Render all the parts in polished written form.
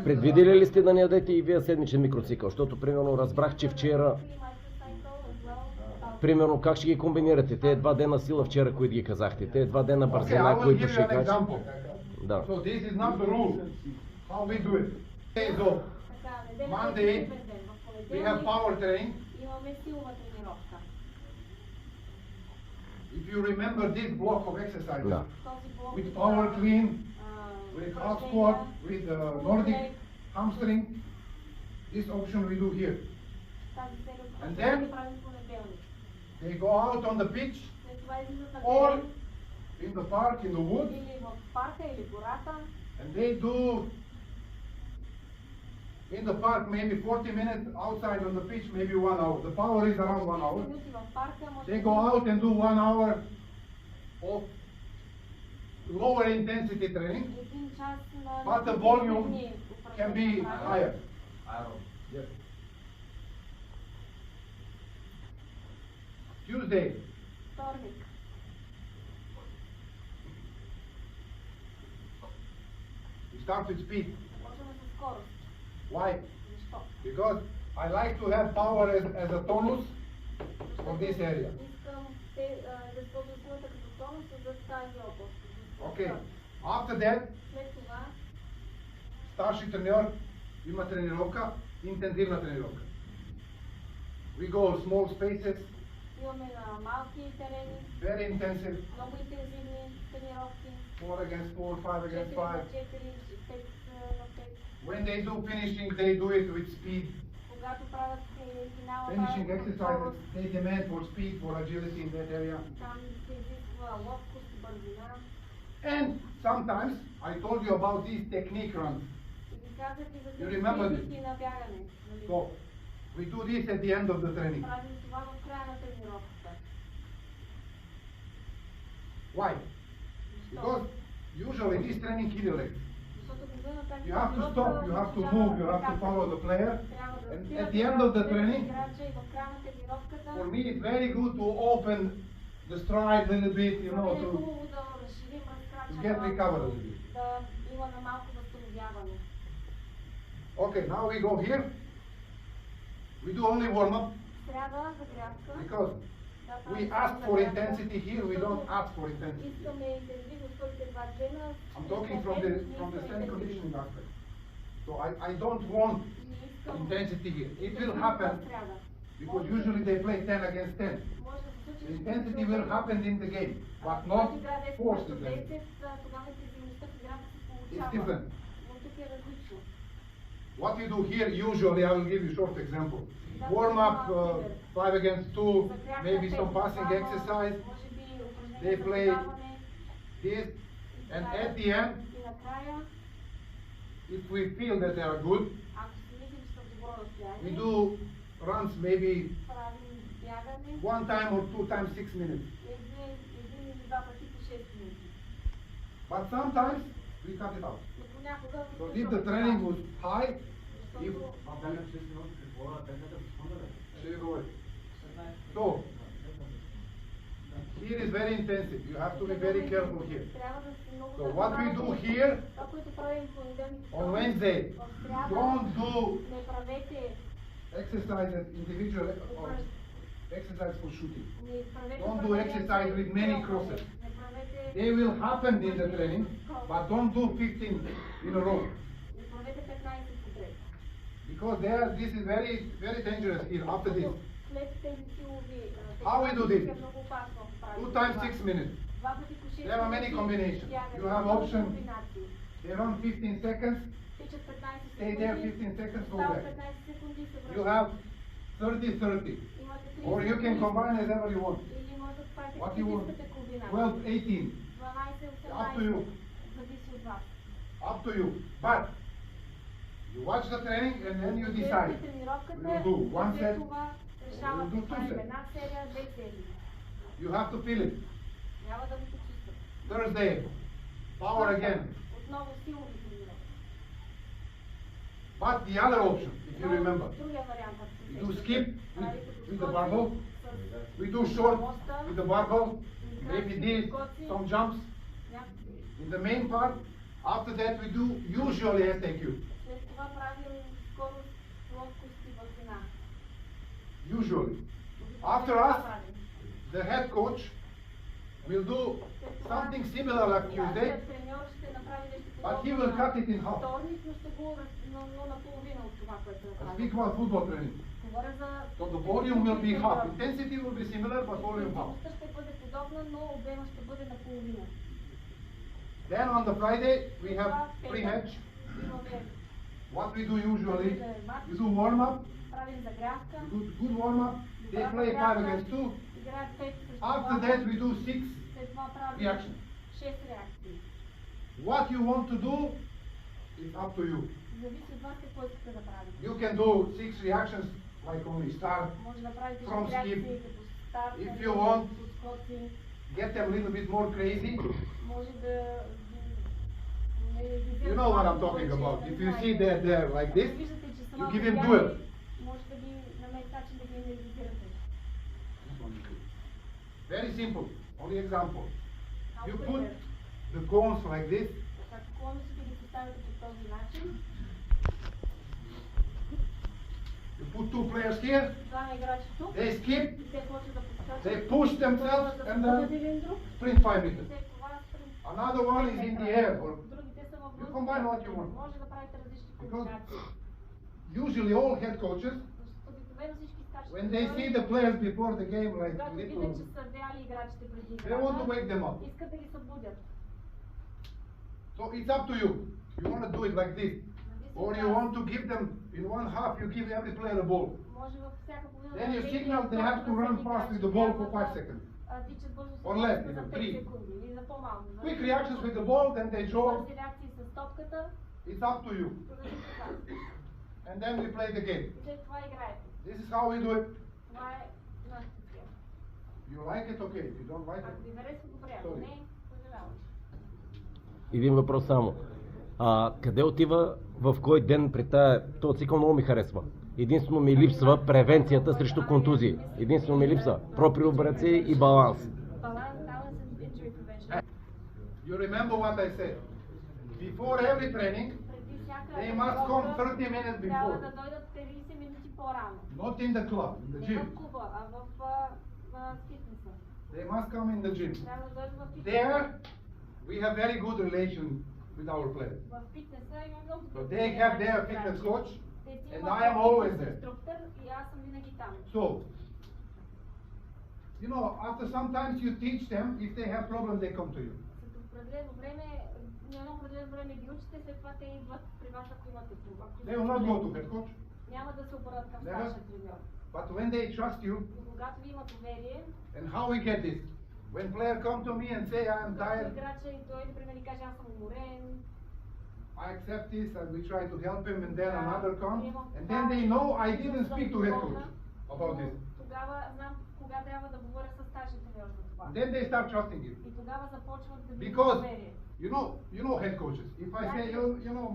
Предвидели ли сте да ни ядете и вие седмичен микроцикъл? Защото, примерно, разбрах, че вчера... Примерно, как ще ги комбинирате? Те 2 дена сила вчера, които ги казахте. Те 2 дена бързина, които ще кажа. Да. So this is not the rule. How we do it? Okay, so Monday we have power training. If you remember this block of exercises, with power clean, with half squat, with Nordic hamstring, this option we do here. And then they go out on the pitch or in the park, in the woods, and they do in the park maybe 40 minutes, outside on the pitch maybe 1 hour. The power is around 1 hour. They go out and do 1 hour of lower intensity training, but the volume can be higher. Yes. Tuesday. We start with speed. Why? Because I like to have power as a tonus for this area. Okay. After that, старши треньор има тренировка, интензивна тренировка. We go small spaces. Имаме на малки терени. Very intensive. Много интензивни тренировки. 4 against 4, 5 against 5. 4 на 5. When they do finishing, they do it with speed. Когато правят финала, Finishing exercises, they demand for speed, for agility in that area. Там се изисква ловкост, бързина. And sometimes, I told you about these technique runs. You remember this? So, we do this at the end of the training. Why? Because usually this training kills your legs. You have to stop, you have to move, you have to follow the player. And at the end of the training, for me it's very good to open the stride a little bit, you know, to get recovered a little bit. Okay, now we go here. We do only warm-up. Because we ask for intensity here, we don't ask for intensity. I'm talking from the strength conditioning aspect. So I don't want intensity here. It will happen because usually they play 10 against 10. The intensity will happen in the game, but not forced intensity. It's different. What we do here, usually, I will give you a short example. Warm up 5 against 2, maybe some passing exercise. They play this, and at the end, if we feel that they are good, we do runs maybe 1 time or 2 times 6 minutes. But sometimes we cut it out. So if the training was high, if so here is very intensive. You have to be very careful here. So what we do here on Wednesday, don't do exercises individual or exercise for shooting. Don't do exercise with many crosses. They will happen in the training, but don't do 15 in a row. Because this is very, very dangerous here after this. How we do this? 2 times 6 minutes. There are many combinations. You have option. They run 15 seconds. Stay there 15 seconds, go back. You have 30-30. Or you can combine as ever you want. What you want? 12-18. Up to you. Up to you. But you watch the training and then you decide. We will do 1 set. We will do 2 sets. You have to feel it. Thursday, power again. But the other option, if you remember, we do skip with the barbell. We do short with the barbell. Maybe this, some jumps. In the main part, after that we do usually SAQ. това правим скорост, ловкост и бързина. Usually. After us, the head coach will do something similar like Tuesday, Треньор ще направи нещо but he will cut it in half. вторник, но ще го наполовина от това, което I направи. speak about football training. Говоря за... So the volume will be half. Intensity will be similar, but volume half. Интензитетта ще бъде подобна, но обема ще бъде наполовина. Then on the Friday, we have pre-match. Имаме What we do usually, we do warm-up, правим загрявка. good warm-up. They play 5 against 2. Играят 5 срещу After 2. that, we do 6 След това правим reactions. 6 реакции. What you want to do is up to you. Зависи от вас какво искате да правите. You can do 6 reactions like only start, Може да правите From 6 реакции skip. като старт, If you want. подскоци. get them a little bit more crazy. Може да... You know what I'm talking about. If you see they're like this, you give him duel. Може да ги намерите начин да ги енергизирате. Very simple. Only example. You put the cones like this. Като конусите ги поставите по този начин. You put 2 players here. Двама играчи тук. They skip. Те почват да подскачат. They push themselves Да and подходят then един друг. sprint 5 meters. След това спринт. Another one is in the air. Or Другите са във You въздуха. combine what you want. Може да правите различни Because комбинации. usually all head coaches, Обикновено всички старши when they see треньори, the players before the game like когато видят, little, че са вяли играчите преди they want to играта, wake them up. искат да ги събудят. So it's up to you. You want to do it like this. Зависи Or от you вас. want to give them, in one half you give every player a ball. Може във всяка половина Then you да signal they have to run fast with the ball for 5 seconds. Тичат бързо с Or less, топката за even 5 3. секунди или за по-малко. за- Quick reactions with the ball, then they jog. Бързи реакции с топката, It's up to you. продължите така. And then we play the game. И след това играете. This is how we do it. Това е нашата схема. You like it, okay. If you don't like Ако ви it, харесва, добре, ако Sorry. не, съжалявам. Един въпрос само. Къде отива, в кой ден при този цикъл много ми харесва? Единствено ми липсва превенцията срещу контузии. Единствено ми липсва проприобраци и баланс. Balance and injury prevention. you remember what I said. Before every training, Преди всяка they must come тренировка 30 minutes трябва before. да дойдат 30 минути по-рано. Not in the club, in the Не gym. в клуба, а в фитнеса. They must come in the gym. Трябва да дойдат в фитнеса. There, we have very good relation with our players. В фитнеса има много So they have their fitness coach, and I am always there. Инструктор и аз съм винаги там. So, you know, after sometimes you teach them, if they have problems, they come to you. След определено време, на едно определено време ги учите, след това те идват при вас, ако имате проблем. They will not go to head coach, Няма да се обърнат към Never. старшия треньор. but when they trust you, Но когато ви имат доверие, and how we get this? When player come to me and say, I am когато tired, играча и дойде при мен и каже, аз съм уморен, I accept this and we try to help him and then another comes and then they know I didn't speak to head coach about this. Тогава знам кога трябва да говоря с старшия треньор за това. And then they start trusting you. И тогава започват да ви Because доверие. you know head coaches. If I say you know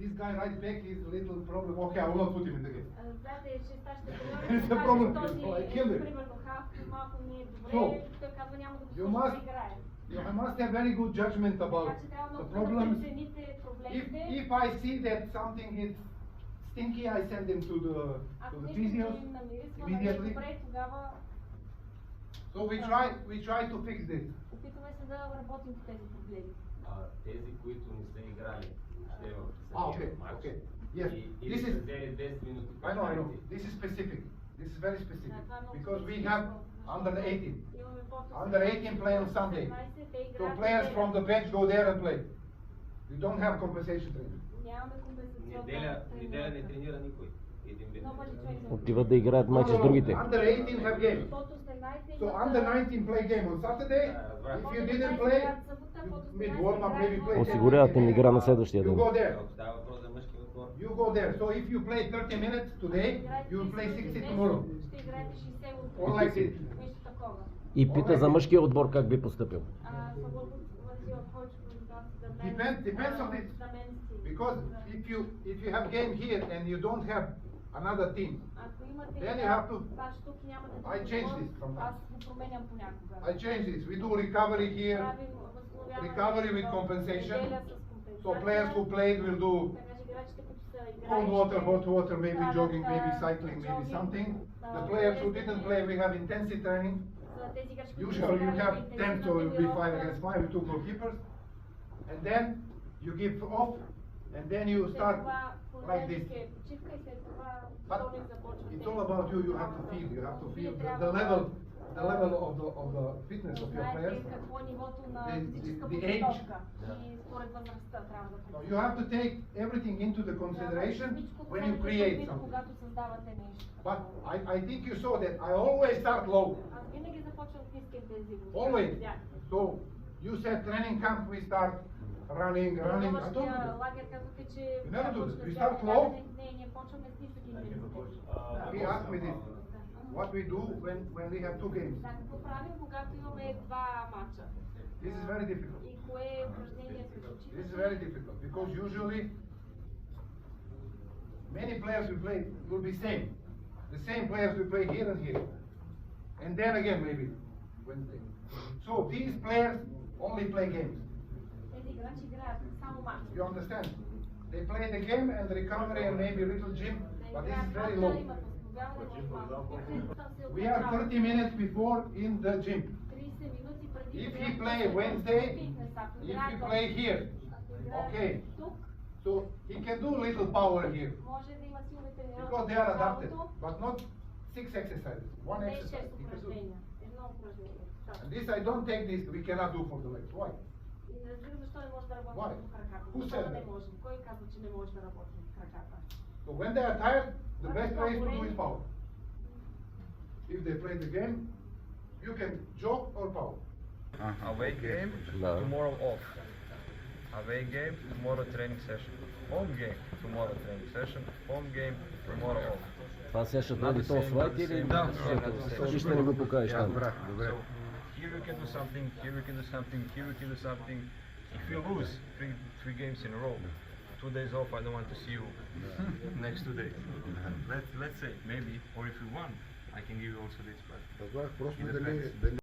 this guy right back is a little problem, okay, I will not put him in the game. Знаете, че старшите It's a треньори problem. този I killed it. примерно халф малко не е добре, So, той казва няма да го you слуша must- да играе. You must have very good judgment about Така че трябва the много да problems. прецените проблемите. If I see that something is stinky, I send him to the Ако нещо physios им намирисва, immediately. добре, тогава So we try to fix this. опитваме се да работим по тези проблеми. Тези, които не са играли, ще имат Okay, матч. okay. Yes, И this са is. взели 10 минути. I know. This is specific. This is very specific because we have under 18. Имаме по-то Under 18 play on Sunday. 18, те So играят players неделя. from the bench go there and play. We don't have compensation training. Нямаме компенсационна Неделя не тренира никой. Един бе. Nobody trains them. Отиват да играят мачи с другите. Under 18 have game. Под 18 So имат, under 19 play game on Saturday. If you didn't play, you mid warm up maybe play. Осигуряват им игра на следващия You ден. go there. Ако става въпрос за мъжки отбор, You go there. So if you play 30 minutes today, you will play 60 tomorrow. Ще играете 60 от Or like this. нещо такова. И пита за мъжкия отбор как би поступил. Depends on it. Because if you have game here and you don't have another team, Ако имате Then you have to- ваш тук нямате I change this sometimes. аз го променям понякога. I change this. We do recovery here. Правим възстановяване recovery with в compensation. неделя с компенсация. So players who played will do Така че играчите, които са cold water, hot water, maybe jogging, maybe cycling, maybe something. The players who didn't play, we have intensive training. Usually you have 10, so it will be 5 against 5 with 2 goalkeepers. And then you give off, and then you start like this. But it's all about you. You have to feel. You have to feel the level of the fitness of your players. The age. So you have to take everything into the consideration when you create something. But I think you saw that I always start low. Always. So you said training camp we start running. I don't do that. You never do this. We start low. He asked me this. What we do when we have 2 games. This is very difficult. This is very difficult because usually many players we play will be same. The same players we play here and here. And then again maybe Wednesday. So these players only play games. You understand? They play the game and recovery and maybe little gym, but this is very low. We are 30 minutes before in the gym. If he play Wednesday, if he play here, okay. So he can do little power here. Because they are adapted, but not 6 exercises, 1 exercise. He can do. And this I don't take this, we cannot do for the legs. Why? Why? Who said that? So when they are tired, the best way is to do is power. If they play the game, you can jog or power. Away game, tomorrow off. Away game, tomorrow training session. Home game, tomorrow training session. Home game, tomorrow off. Това сега ще бъде то слайд или ще не го покажеш там? So here you can do something, here you can do something, here you can do something. If you lose 3 games in a row, 2 days off, I don't want to see you next 2 days. Let's say maybe, or if you won, I can give you also this, but Просто it дали depends.